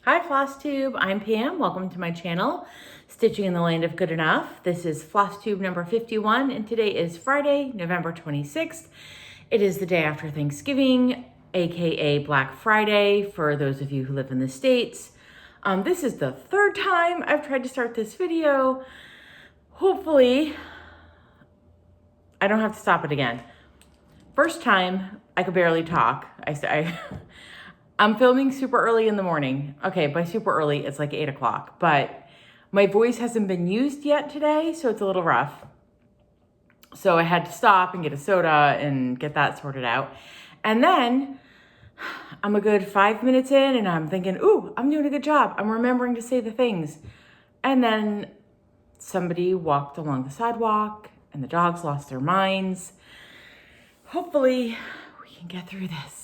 Hi Flosstube, I'm Pam. Welcome to my channel, Stitching in the Land of Good Enough. This is Flosstube number 51, and today is Friday, November 26th. It is the day after Thanksgiving, aka Black Friday for those of you who live in the States. This is the third time I've tried to start this video. Hopefully, I don't have to stop it again. First time, I could barely talk. I'm filming super early in the morning. Okay, by super early, it's like 8 o'clock, but my voice hasn't been used yet today, so it's a little rough. So I had to stop and get a soda and get that sorted out. And then I'm a good 5 minutes in and I'm thinking, ooh, I'm doing a good job. I'm remembering to say the things. And then somebody walked along the sidewalk and the dogs lost their minds. Hopefully we can get through this.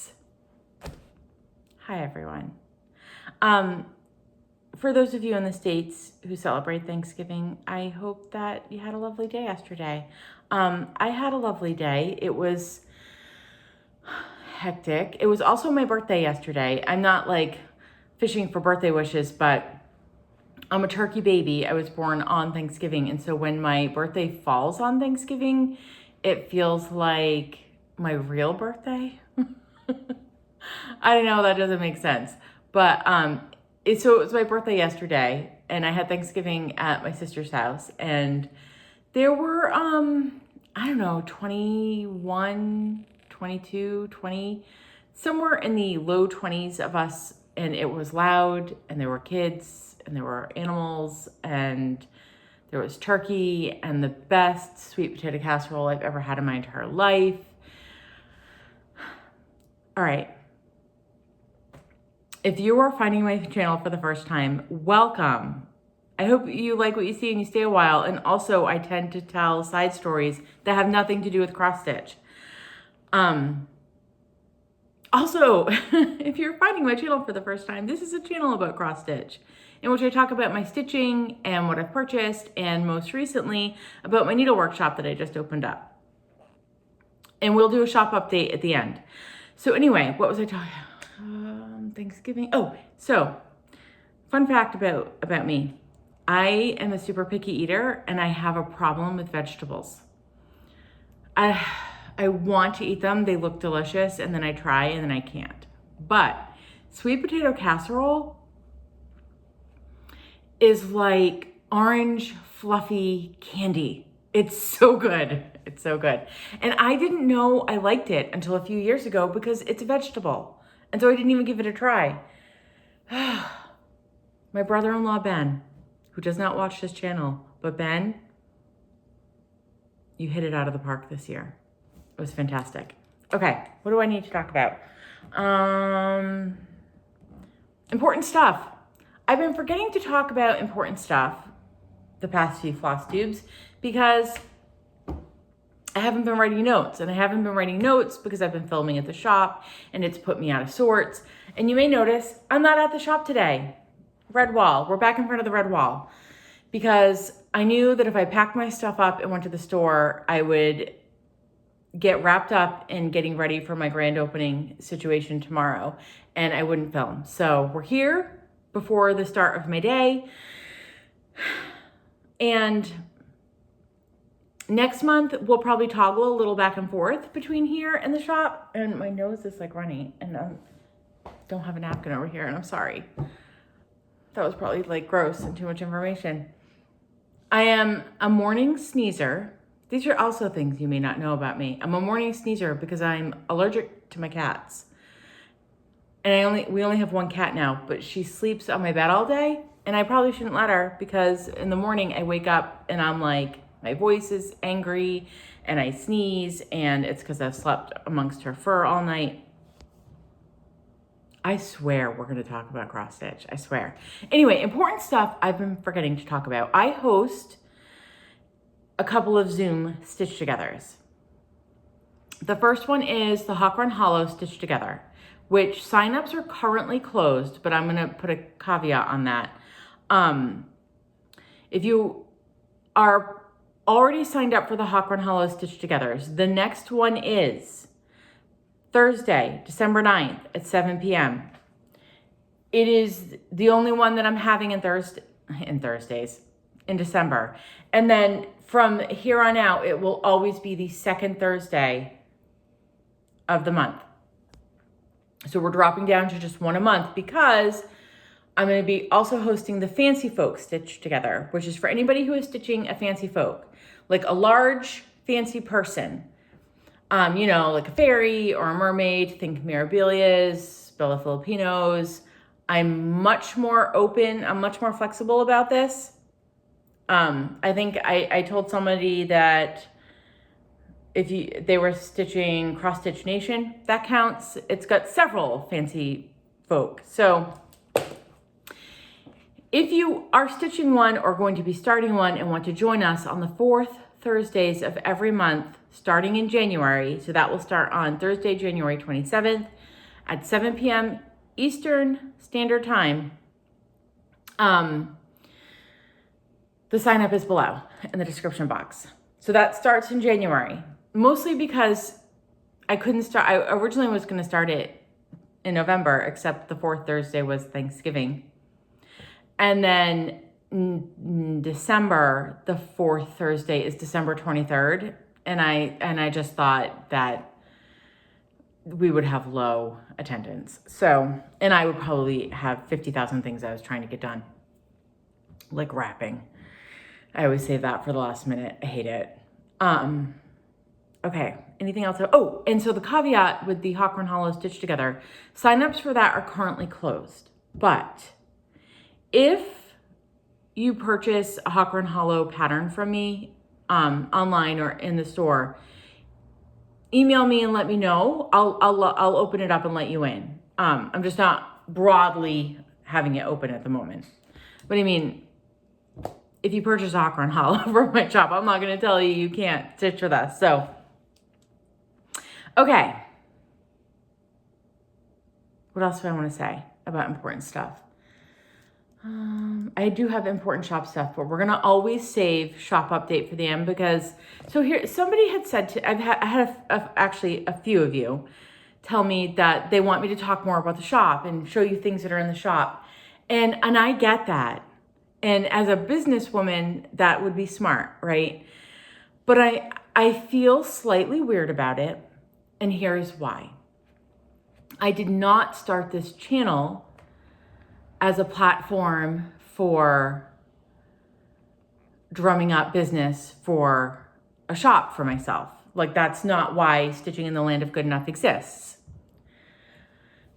Hi, everyone. For those of you in the States who celebrate Thanksgiving, I hope that you had a lovely day yesterday. I had a lovely day. It was hectic. It was also my birthday yesterday. I'm not like fishing for birthday wishes, but I'm a turkey baby. I was born on Thanksgiving. And so when my birthday falls on Thanksgiving, it feels like my real birthday. I don't know, that doesn't make sense. But so it was my birthday yesterday, and I had Thanksgiving at my sister's house, and there were, I don't know, 21, 22, 20, somewhere in the low 20s of us, and it was loud, and there were kids, and there were animals, and there was turkey, and the best sweet potato casserole I've ever had in my entire life. All right. If you are finding my channel for the first time, welcome. I hope you like what you see and you stay a while. And also, I tend to tell side stories that have nothing to do with cross stitch. Also, if you're finding my channel for the first time, this is a channel about cross stitch, in which I talk about my stitching and what I've purchased, and most recently about my needle workshop that I just opened up. And we'll do a shop update at the end. So anyway, what was I talking about? Thanksgiving. Oh, so fun fact about me. I am a super picky eater and I have a problem with vegetables. I want to eat them. They look delicious and then I try and then I can't. But sweet potato casserole is like orange fluffy candy. It's so good. It's so good. And I didn't know I liked it until a few years ago because it's a vegetable. And so I didn't even give it a try. My brother-in-law, Ben, who does not watch this channel, but Ben, you hit it out of the park this year. It was fantastic. Okay, what do I need to talk about? Important stuff. I've been forgetting to talk about important stuff the past few Flosstubes because I haven't been writing notes, and I haven't been writing notes because I've been filming at the shop and it's put me out of sorts. And you may notice I'm not at the shop today. Red wall. We're back in front of the red wall because I knew that if I packed my stuff up and went to the store, I would get wrapped up in getting ready for my grand opening situation tomorrow and I wouldn't film. So we're here before the start of my day. And next month, we'll probably toggle a little back and forth between here and the shop. And my nose is like runny and I don't have a napkin over here and I'm sorry. That was probably like gross and too much information. I am a morning sneezer. These are also things you may not know about me. I'm a morning sneezer because I'm allergic to my cats. And we only have one cat now, but she sleeps on my bed all day. And I probably shouldn't let her because in the morning I wake up and I'm like, my voice is angry and I sneeze and it's because I've slept amongst her fur all night. I swear we're going to talk about cross stitch. I swear. Anyway, important stuff I've been forgetting to talk about. I host a couple of Zoom Stitch Togethers. The first one is the Hawk Run Hollow Stitch Together, which signups are currently closed, but I'm going to put a caveat on that. If you are already signed up for the Hawk Run Hollow Stitch Togethers, the next one is Thursday, December 9th at 7 p.m. it is the only one that I'm having in Thursdays in December. And then from here on out, it will always be the second Thursday of the month. So we're dropping down to just one a month because I'm going to be also hosting the Fancy Folk Stitch Together, which is for anybody who is stitching a fancy folk, like a large fancy person, you know, like a fairy or a mermaid. Think Mirabilias, Bella Filipinos. I'm much more open. I'm much more flexible about this. I think I told somebody that if they were stitching Cross Stitch Nation, that counts. It's got several fancy folk. So if you are stitching one or going to be starting one and want to join us on the 4th Thursdays of every month, starting in January, so that will start on Thursday, January 27th at 7 p.m. Eastern Standard Time. The sign up is below in the description box. So that starts in January, mostly because I couldn't start. I originally was going to start it in November, except the 4th Thursday was Thanksgiving. And then in December, the 4th Thursday is December 23rd. And I just thought that we would have low attendance. So, and I would probably have 50,000 things I was trying to get done, like wrapping. I always save that for the last minute. I hate it. Okay, anything else? Oh, and so the caveat with the Hawk Run Hollow Stitch Together, signups for that are currently closed. But if you purchase a Hawk Run Hollow pattern from me online or in the store, email me and let me know. I'll open it up and let you in. I'm just not broadly having it open at the moment. But I mean, if you purchase a Hawk Run Hollow from my shop, I'm not going to tell you you can't stitch with us. So, okay. What else do I want to say about important stuff? I do have important shop stuff, but we're going to always save shop update for the end because, so here, somebody had said to, I had actually a few of you tell me that they want me to talk more about the shop and show you things that are in the shop. And I get that. And as a businesswoman, that would be smart, right? But I feel slightly weird about it, and here's why. I did not start this channel as a platform for drumming up business for a shop for myself. Like, that's not why Stitching in the Land of Good Enough exists.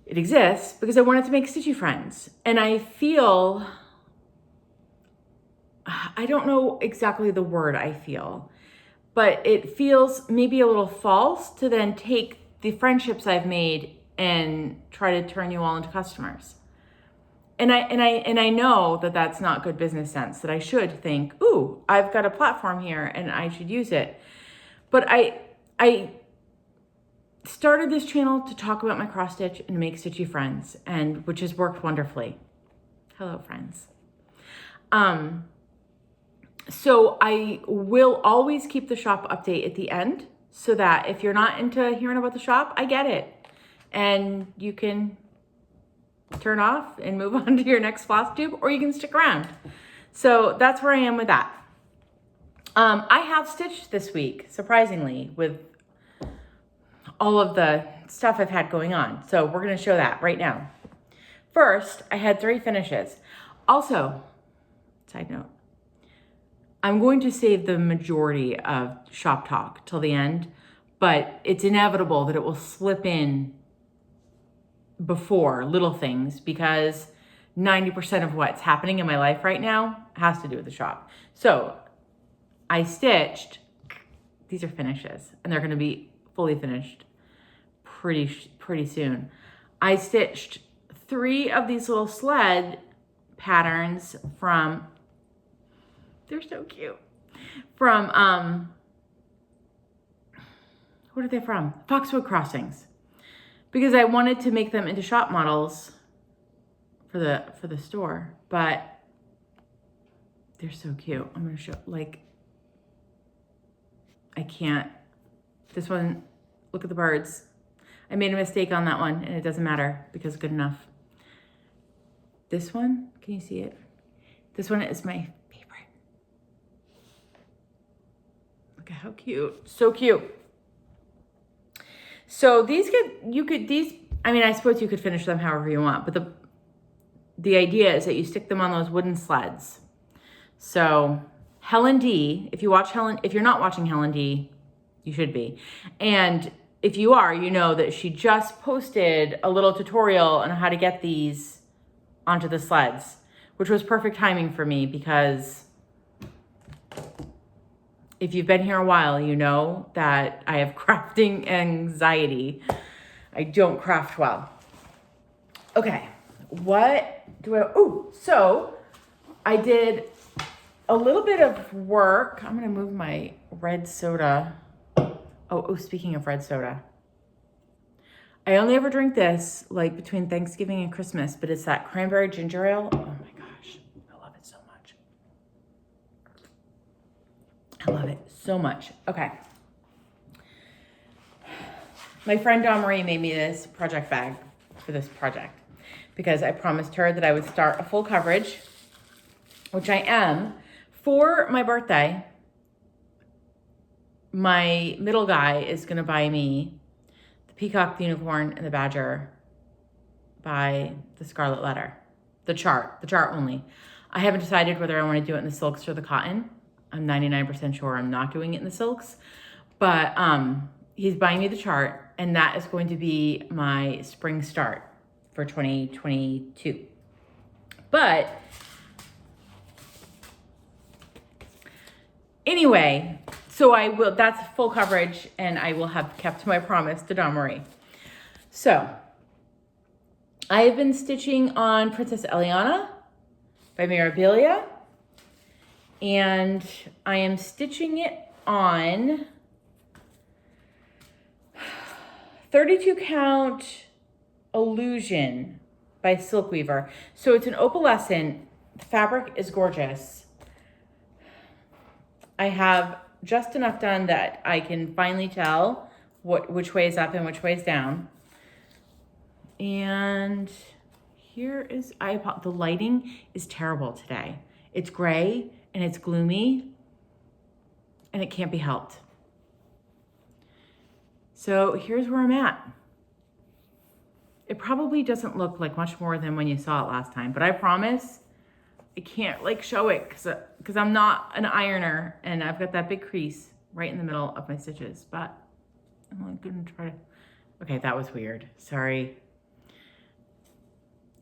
It exists because I wanted to make stitchy friends. And I feel, I don't know exactly the word I feel, but it feels maybe a little false to then take the friendships I've made and try to turn you all into customers. And I know that that's not good business sense, that I should think, ooh, I've got a platform here and I should use it. But I started this channel to talk about my cross stitch and make stitchy friends, and which has worked wonderfully. Hello, friends. So I will always keep the shop update at the end so that if you're not into hearing about the shop, I get it. And you can turn off and move on to your next Flosstube, or you can stick around. So that's where I am with that. I have stitched this week, surprisingly, with all of the stuff I've had going on. So we're going to show that right now. First, I had 3 finishes. Also, side note, I'm going to save the majority of shop talk till the end, but it's inevitable that it will slip in before little things because 90% of what's happening in my life right now has to do with the shop. So I stitched, these are finishes, and they're going to be fully finished pretty soon. I stitched 3 of these little sled patterns from, they're so cute, from what are they from? Foxwood Crossings, because I wanted to make them into shop models for the store, but they're so cute. I'm gonna show, like, I can't, this one, look at the birds. I made a mistake on that one and it doesn't matter because good enough. This one, can you see it? This one is my favorite. Look at how cute. So cute. So these I mean, I suppose you could finish them however you want, but the idea is that you stick them on those wooden sleds. So Helen D, if you're not watching Helen D, you should be. And if you are, you know that she just posted a little tutorial on how to get these onto the sleds, which was perfect timing for me because if you've been here a while, you know that I have crafting anxiety. I don't craft well. Okay, so I did a little bit of work. I'm gonna move my red soda. Oh, speaking of red soda. I only ever drink this like between Thanksgiving and Christmas, but it's that cranberry ginger ale. Oh my gosh, I love it so much. I love it so much. Okay. My friend Dawn Marie made me this project bag for this project because I promised her that I would start a full coverage, which I am. For my birthday, my middle guy is going to buy me the Peacock, the Unicorn, and the Badger by the Scarlet Letter. The chart only. I haven't decided whether I want to do it in the silks or the cotton. I'm 99% sure I'm not doing it in the silks, but he's buying me the chart, and that is going to be my spring start for 2022. But anyway, so that's full coverage, and I will have kept my promise to Dawn Marie. So I have been stitching on Princess Eliana by Mirabilia, and I am stitching it on 32 count Illusion by Silkweaver. So it's an opalescent. The fabric is gorgeous. I have just enough done that I can finally tell which way is up and which way is down. And here is, the lighting is terrible today. It's gray and it's gloomy and it can't be helped. So here's where I'm at. It probably doesn't look like much more than when you saw it last time, but I promise I can't show it because I'm not an ironer and I've got that big crease right in the middle of my stitches, but I'm gonna try to, okay, that was weird, sorry.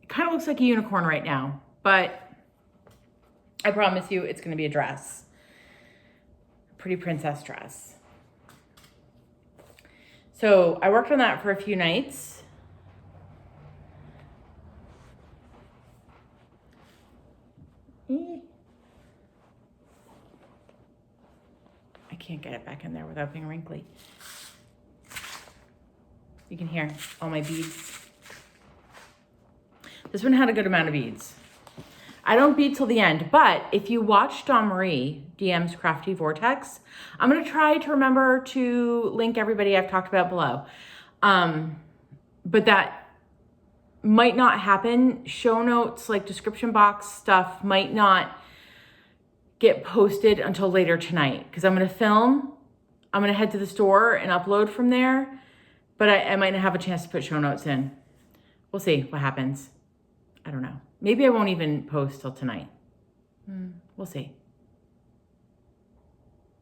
It kind of looks like a unicorn right now, but I promise you it's gonna be a dress. A pretty princess dress. So I worked on that for a few nights. I can't get it back in there without being wrinkly. You can hear all my beads. This one had a good amount of beads. I don't bead till the end, but if you watch Dawn Marie DM's Crafty Vortex, I'm gonna try to remember to link everybody I've talked about below. But that might not happen. Show notes, like description box stuff, might not get posted until later tonight because I'm gonna film. I'm gonna head to the store and upload from there, but I might not have a chance to put show notes in. We'll see what happens. I don't know. Maybe I won't even post till tonight. We'll see.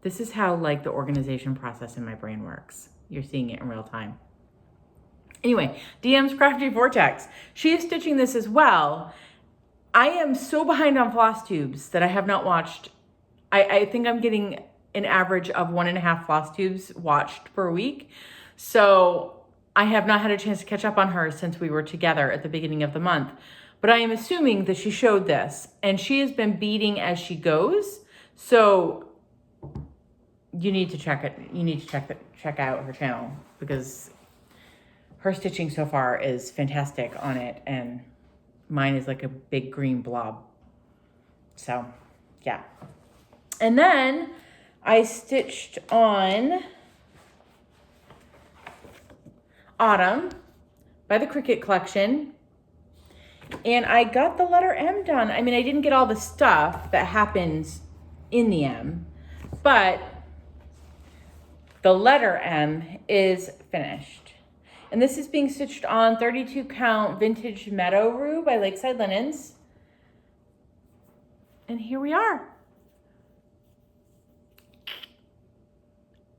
This is how the organization process in my brain works. You're seeing it in real time. Anyway, DM's Crafty Vortex. She is stitching this as well. I am so behind on floss tubes that I have not watched. I think I'm getting an average of 1.5 floss tubes watched per week. So I have not had a chance to catch up on her since we were together at the beginning of the month. But I am assuming that she showed this and she has been beading as she goes. So you need to check it. You need to check out her channel because her stitching so far is fantastic on it. And mine is like a big green blob. So yeah. And then I stitched on Autumn by the Cricut Collection. And I got the letter M done. I mean, I didn't get all the stuff that happens in the M, but the letter M is finished. And this is being stitched on 32 count Vintage Meadow Rue by Lakeside Linens. And here we are.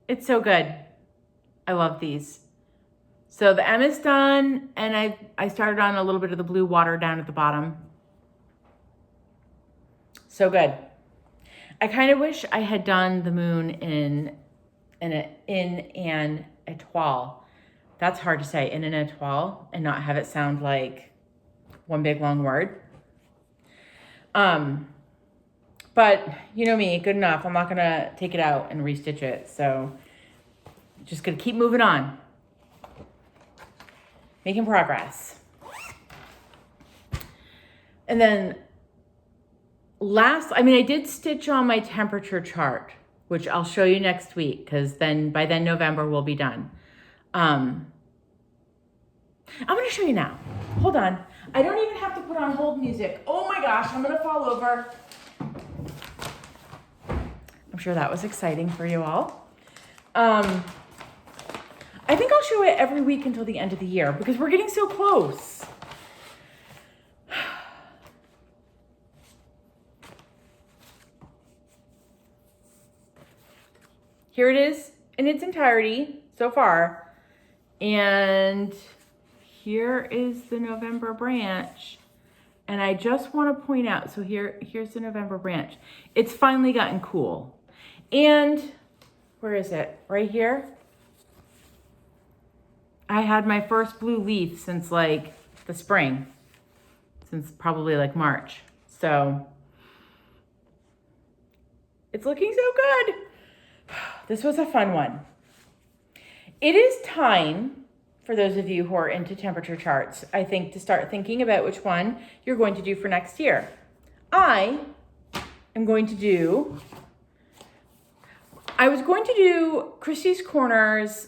It's so good. I love these. So the M is done, and I started on a little bit of the blue water down at the bottom. So good. I kind of wish I had done the moon in an étoile. That's hard to say, in an étoile, and not have it sound like one big long word. But you know me, good enough. I'm not gonna take it out and restitch it. So just gonna keep moving on. Making progress. And then I did stitch on my temperature chart, which I'll show you next week, because by then November will be done. I'm gonna show you now. Hold on. I don't even have to put on hold music. Oh my gosh, I'm gonna fall over. I'm sure that was exciting for you all. I think I'll show it every week until the end of the year because we're getting so close. Here it is in its entirety so far. And here is the November branch. And I just want to point out, so here's the November branch. It's finally gotten cool. And where is it? Right here. I had my first blue leaf since like the spring, since probably like March. So it's looking so good. This was a fun one. It is time for those of you who are into temperature charts, I think, to start thinking about which one you're going to do for next year. I was going to do Christy's Corner's,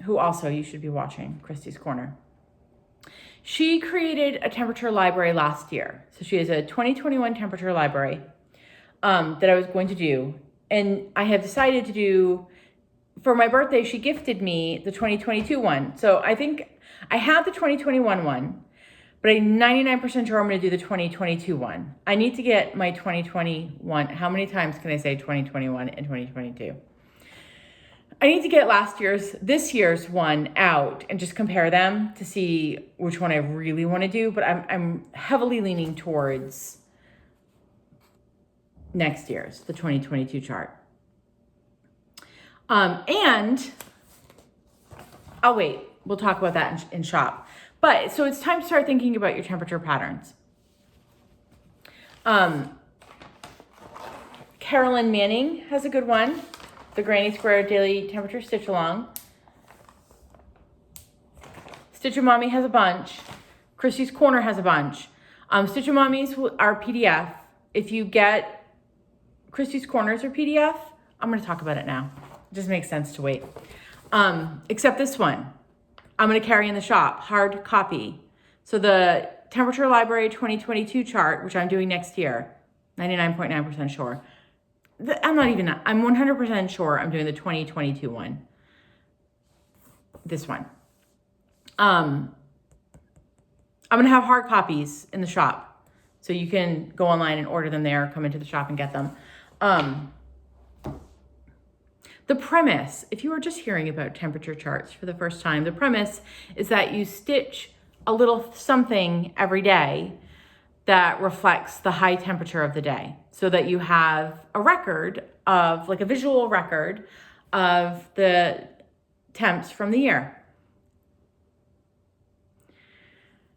who also you should be watching, Christy's Corner. She created a temperature library last year. So she has a 2021 temperature library that I was going to do. And I have decided to do, for my birthday, she gifted me the 2022 one. So I think I had the 2021 one, but I'm 99% sure I'm going to do the 2022 one. I need to get my 2021. How many times can I say 2021 and 2022? I need to get this year's one out and just compare them to see which one I really want to do. But I'm heavily leaning towards next year's, the 2022 chart. And I'll wait. We'll talk about that in shop. But so it's time to start thinking about your temperature patterns. Carolyn Manning has a good one. The Granny Square Daily Temperature Stitch Along. Stitch-O-Mommy has a bunch. Christy's Corner has a bunch. Stitch-O-Mommy's are PDF. If you get Christy's Corners or PDF, I'm going to talk about it now. It just makes sense to wait. Except this one. I'm going to carry in the shop. Hard copy. So the Temperature Library 2022 chart, which I'm doing next year, 99.9% sure. I'm 100% sure I'm doing the 2022 one. This one. I'm going to have hard copies in the shop. So you can go online and order them there, come into the shop and get them. The premise, if you are just hearing about temperature charts for the first time, the premise is that you stitch a little something every day that reflects the high temperature of the day, so that you have a record of, like a visual record of the temps from the year.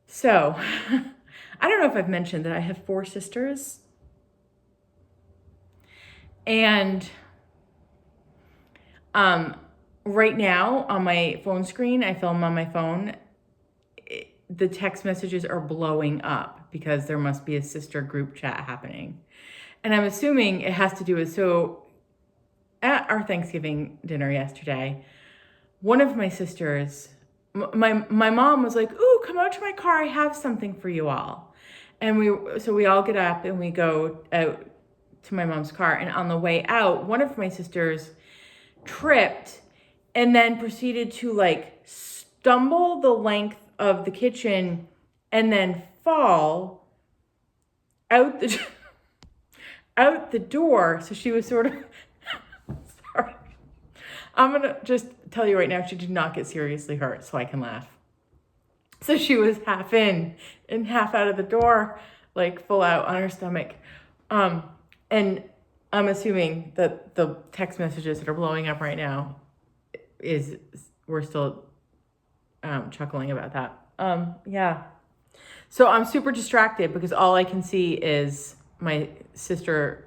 So, I don't know if I've mentioned that I have 4 sisters. And right now on my phone screen, I film on my phone, the text messages are blowing up because there must be a sister group chat happening. And I'm assuming it has to do with, so at our Thanksgiving dinner yesterday, one of my sisters, my mom was like, "Ooh, come out to my car. I have something for you all." And we all get up and we go out to my mom's car. And on the way out, one of my sisters tripped and then proceeded to like stumble the length of the kitchen and then fall out the out the door. So she was sort of sorry. I'm gonna just tell you right now, she did not get seriously hurt, so I can laugh. So she was half in and half out of the door, like full out on her stomach. And I'm assuming that the text messages that are blowing up right now we're still chuckling about that. Yeah. So I'm super distracted because all I can see is my sister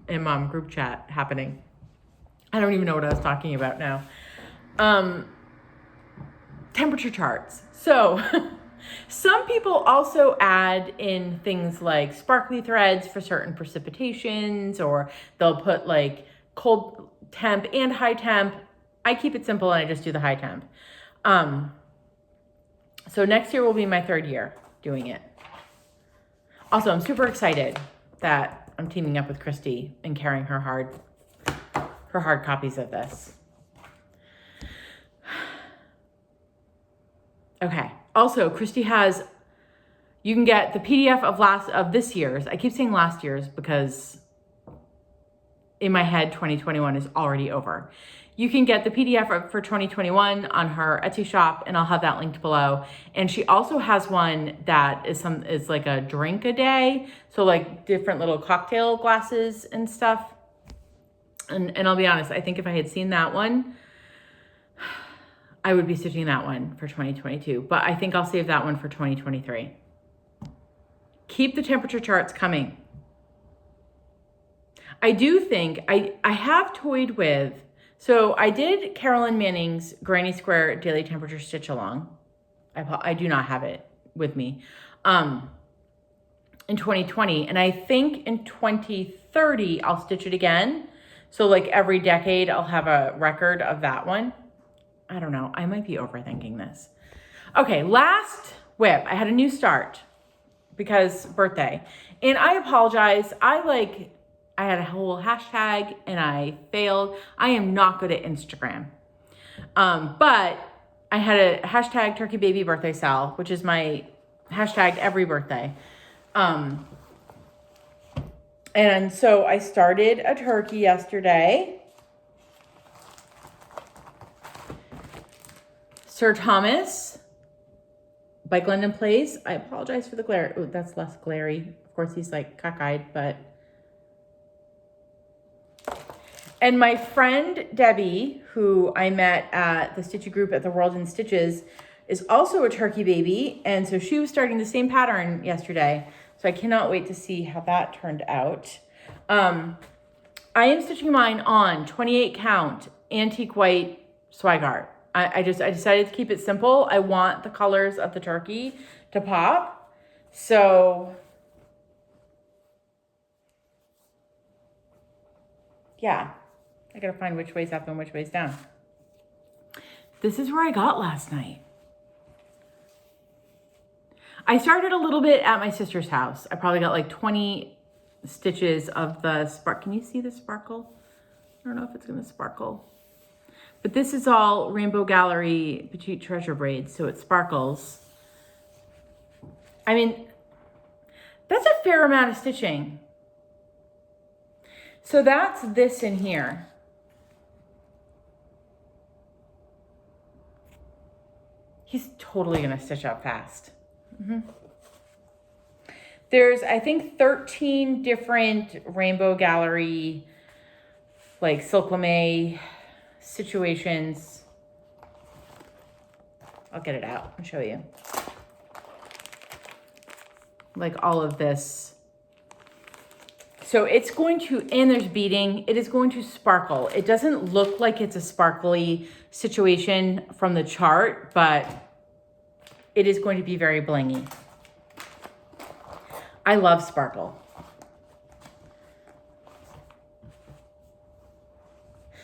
and mom group chat happening. I don't even know what I was talking about now. Temperature charts. So some people also add in things like sparkly threads for certain precipitations, or they'll put like cold temp and high temp. I keep it simple and I just do the high temp. So next year will be my 3rd year doing it. Also, I'm super excited that I'm teaming up with Christy and carrying her hard copies of this. Okay. Also, Christy you can get the PDF of this year's. I keep saying last year's because in my head, 2021 is already over. You can get the PDF for 2021 on her Etsy shop, and I'll have that linked below. And she also has one that is like a drink a day. So like different little cocktail glasses and stuff. And I'll be honest, I think if I had seen that one, I would be stitching that one for 2022, but I think I'll save that one for 2023. Keep the temperature charts coming. I do think I have toyed with, so I did Carolyn Manning's Granny Square Daily Temperature Stitch Along. I do not have it with me in 2020, and I think in 2030 I'll stitch it again. So like every decade I'll have a record of that one. I don't know. I might be overthinking this. Okay, last whip. I had a new start because birthday. And I apologize. I had a whole hashtag and I failed. I am not good at Instagram. But I had a hashtag turkey baby birthday Sal, which is my hashtag every birthday. And so I started a turkey yesterday. Sir Thomas by Glendon Place. I apologize for the glare. Oh, that's less glary. Of course, he's like cockeyed, but. And my friend Debbie, who I met at the Stitchy group at the World in Stitches, is also a turkey baby. And so she was starting the same pattern yesterday. So I cannot wait to see how that turned out. I am stitching mine on 28 count antique white swag art. I decided to keep it simple. I want the colors of the turkey to pop. So yeah, I gotta find which way's up and which way's down. This is where I got last night. I started a little bit at my sister's house. I probably got like 20 stitches of the spark. Can you see the sparkle? I don't know if it's gonna sparkle. But this is all Rainbow Gallery Petite Treasure braids, so it sparkles. I mean, that's a fair amount of stitching. So that's this in here. He's totally gonna stitch up fast. There's, I think, 13 different Rainbow Gallery, like silk lame situations. I'll get it out and show you. Like all of this. So it's going to, and there's beading, it is going to sparkle. It doesn't look like it's a sparkly situation from the chart, but it is going to be very blingy. I love sparkle.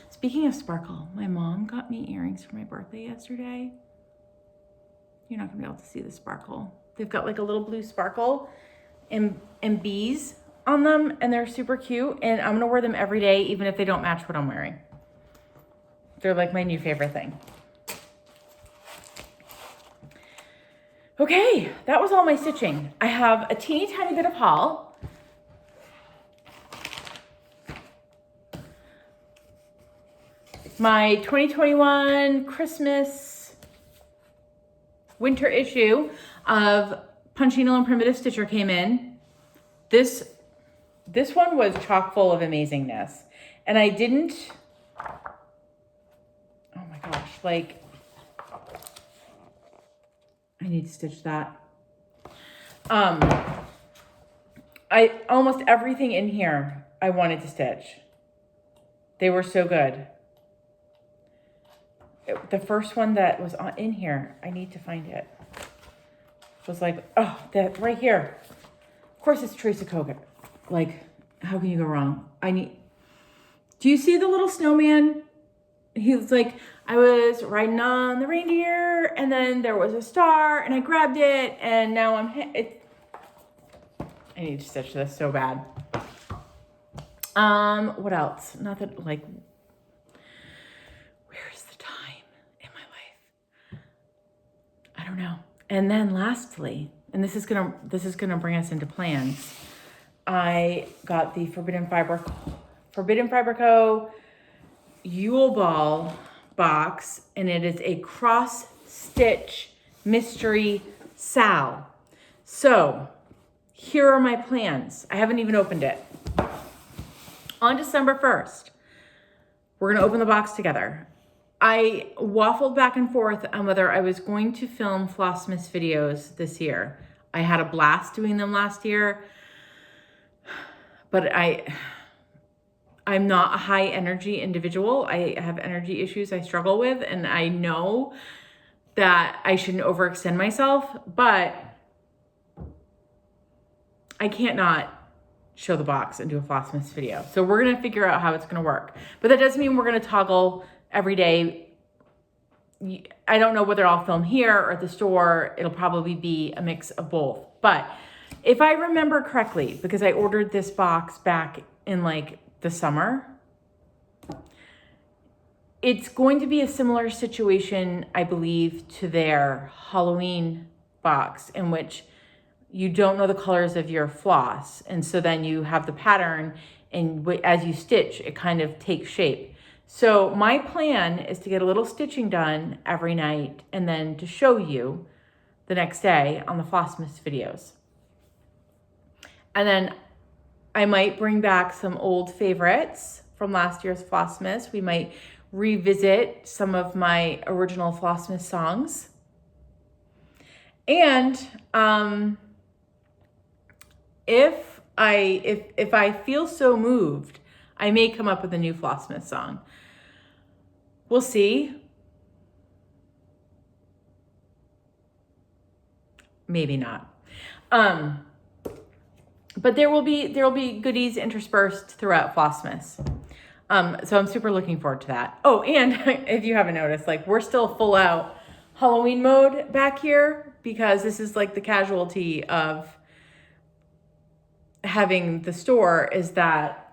Speaking of sparkle, my mom got me earrings for my birthday yesterday. You're not gonna be able to see the sparkle. They've got like a little blue sparkle and bees on them, and they're super cute, and I'm gonna wear them every day, even if they don't match what I'm wearing. They're like my new favorite thing. Okay, that was all my stitching. I have a teeny tiny bit of haul. My 2021 Christmas winter issue of Punch Needle and Primitive Stitcher came in. This one was chock full of amazingness. And I didn't, oh my gosh, like, I need to stitch that. Almost everything in here I wanted to stitch. They were so good. The first one that was in here, I need to find it. It was like, oh, that right here. Of course it's Teresa Koga. Like, how can you go wrong? Do you see the little snowman? He was like, I was riding on the reindeer, and then there was a star, and I grabbed it, and now I need to stitch this so bad. What else? Not that, like, where's the time in my life? I don't know. And then lastly, and this is gonna bring us into plans. I got the Forbidden Fiber Co. Yule Ball box, and it is a cross stitch mystery Sal. So here are my plans. I haven't even opened it. On December 1st, we're gonna open the box together. I waffled back and forth on whether I was going to film Flossmas videos this year. I had a blast doing them last year, but I'm not a high energy individual. I have energy issues I struggle with, and I know that I shouldn't overextend myself, but I can't not show the box and do a Flossmas video. So we're gonna figure out how it's gonna work. But that doesn't mean we're gonna toggle every day. I don't know whether I'll film here or at the store. It'll probably be a mix of both. But if I remember correctly, because I ordered this box back in like the summer, it's going to be a similar situation, I believe, to their Halloween box, in which you don't know the colors of your floss. And so then you have the pattern, and as you stitch, it kind of takes shape. So my plan is to get a little stitching done every night, and then to show you the next day on the Flossmas videos. And then I might bring back some old favorites from last year's Flossmas. We might revisit some of my original Flossmas songs. And if I feel so moved, I may come up with a new Flossmas song. We'll see. Maybe not. But there will be goodies interspersed throughout Flossmas. So I'm super looking forward to that. Oh, and if you haven't noticed, like, we're still full out Halloween mode back here, because this is like the casualty of having the store, is that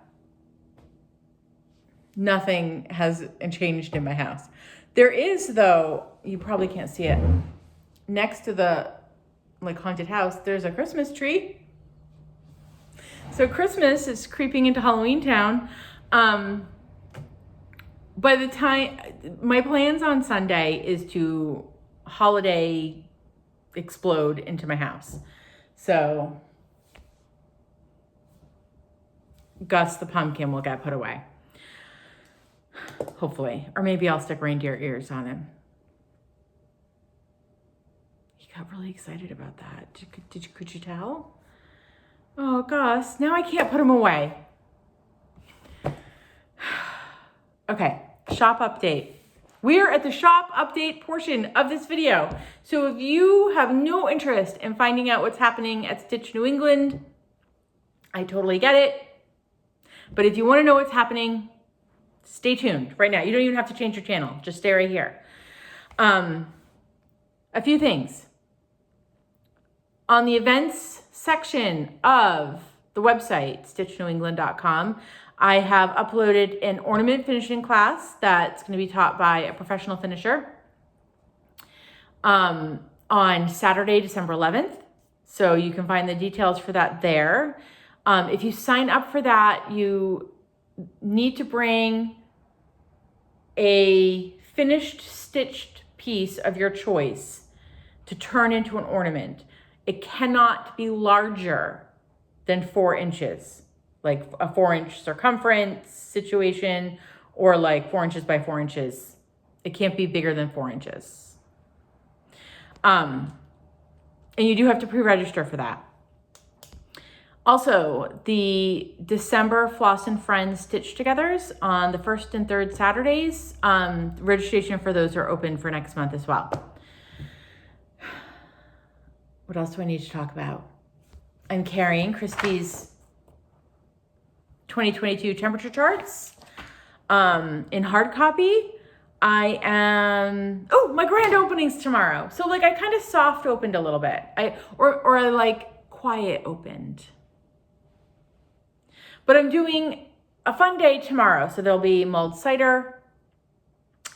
nothing has changed in my house. There is, though, you probably can't see it, next to the like haunted house, there's a Christmas tree. So Christmas is creeping into Halloween town. By the time, my plans on Sunday is to holiday explode into my house. So Gus the pumpkin will get put away. Hopefully. Or maybe I'll stick reindeer ears on him. He got really excited about that. Could you tell? Oh, Gus, now I can't put him away. Okay, shop update. We're at the shop update portion of this video. So if you have no interest in finding out what's happening at Stitch New England, I totally get it. But if you want to know what's happening, stay tuned right now. You don't even have to change your channel. Just stay right here. a few things. On the events section of the website, stitchnewengland.com, I have uploaded an ornament finishing class that's going to be taught by a professional finisher on Saturday, December 11th. So you can find the details for that there. If you sign up for that, you need to bring a finished stitched piece of your choice to turn into an ornament. It cannot be larger than 4 inches, like a 4-inch circumference situation, or like 4 inches by 4 inches. It can't be bigger than 4 inches. And you do have to pre-register for that. Also, the December Floss and Friends Stitch Togethers on the 1st and 3rd Saturdays, registration for those are open for next month as well. What else do I need to talk about? I'm carrying Christy's 2022 temperature charts in hard copy. My grand opening's tomorrow. So like I kind of soft opened a little bit. I like quiet opened. But I'm doing a fun day tomorrow. So there'll be mulled cider.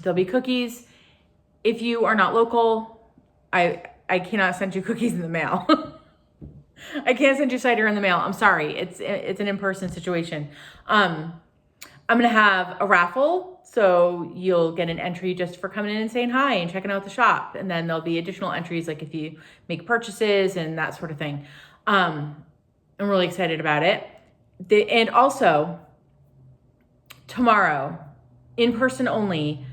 There'll be cookies. If you are not local, I cannot send you cookies in the mail. I can't send you cider in the mail. I'm sorry. It's an in-person situation. I'm going to have a raffle. So you'll get an entry just for coming in and saying hi and checking out the shop. And then there'll be additional entries like if you make purchases and that sort of thing. I'm really excited about it. And also tomorrow, in person only,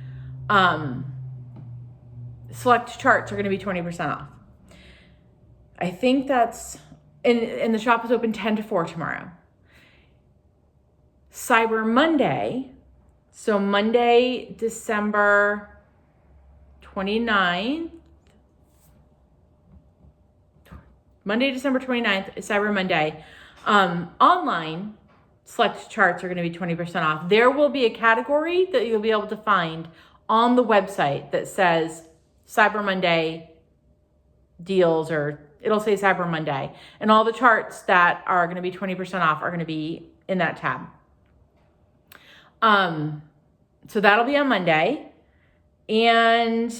select charts are going to be 20% off. I think that's, and the shop is open 10 to 4 tomorrow. Cyber Monday, so Monday, December 29th, is Cyber Monday. Online select charts are going to be 20% off. There will be a category that you'll be able to find on the website that says Cyber Monday deals, or it'll say Cyber Monday. And all the charts that are going to be 20% off are going to be in that tab. So that'll be on Monday. And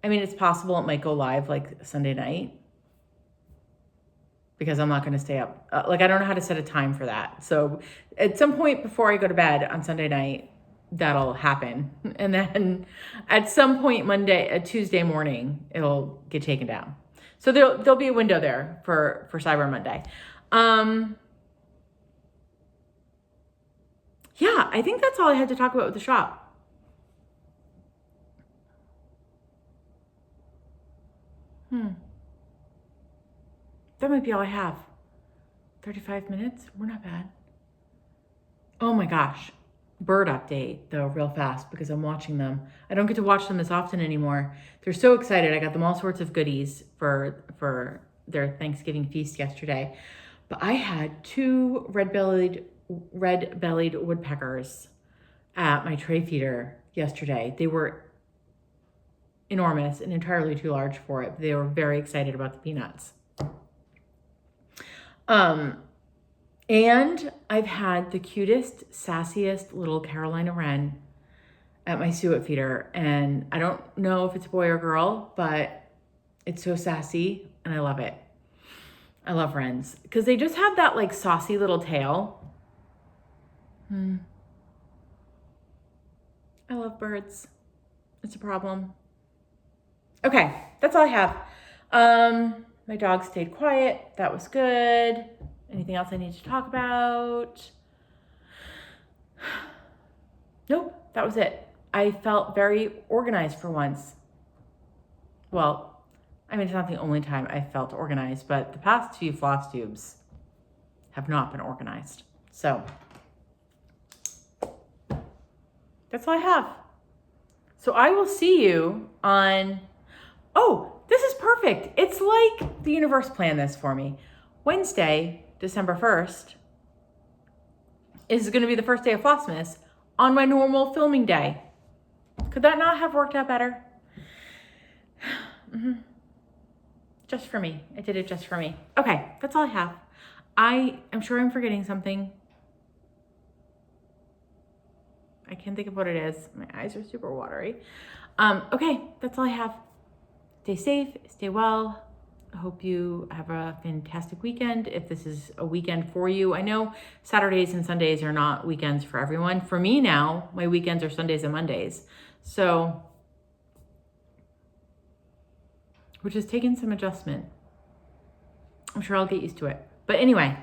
I mean, it's possible it might go live like Sunday night, because I'm not going to stay up. I don't know how to set a time for that. So at some point before I go to bed on Sunday night, that'll happen. And then at some point Tuesday morning, it'll get taken down. So there'll be a window there for Cyber Monday. Yeah, I think that's all I had to talk about with the shop. That might be all I have. 35 minutes? We're not bad. Oh my gosh. Bird update, though, real fast, because I'm watching them. I don't get to watch them as often anymore. They're so excited. I got them all sorts of goodies for their Thanksgiving feast yesterday. But I had 2 red-bellied woodpeckers at my tray feeder yesterday. They were enormous and entirely too large for it. They were very excited about the peanuts. And I've had the cutest, sassiest little Carolina wren at my suet feeder. And I don't know if it's a boy or girl, but it's so sassy and I love it. I love wrens because they just have that like saucy little tail. I love birds. It's a problem. Okay, that's all I have. My dog stayed quiet. That was good. Anything else I need to talk about? Nope, that was it. I felt very organized for once. Well, I mean, it's not the only time I felt organized, but the past 2 floss tubes have not been organized. So that's all I have. So I will see you on, this is perfect. It's like the universe planned this for me. Wednesday, December 1st, is going to be the first day of Flossmas on my normal filming day. Could that not have worked out better? Just for me. I did it just for me. Okay, that's all I have. I'm sure I'm forgetting something. I can't think of what it is. My eyes are super watery. Okay, that's all I have. Stay safe, stay well. I hope you have a fantastic weekend if this is a weekend for you. I know Saturdays and Sundays are not weekends for everyone. For me now, my weekends are Sundays and Mondays. So, which has taken some adjustment. I'm sure I'll get used to it. But anyway,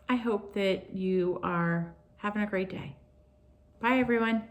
I hope that you are having a great day. Bye, everyone.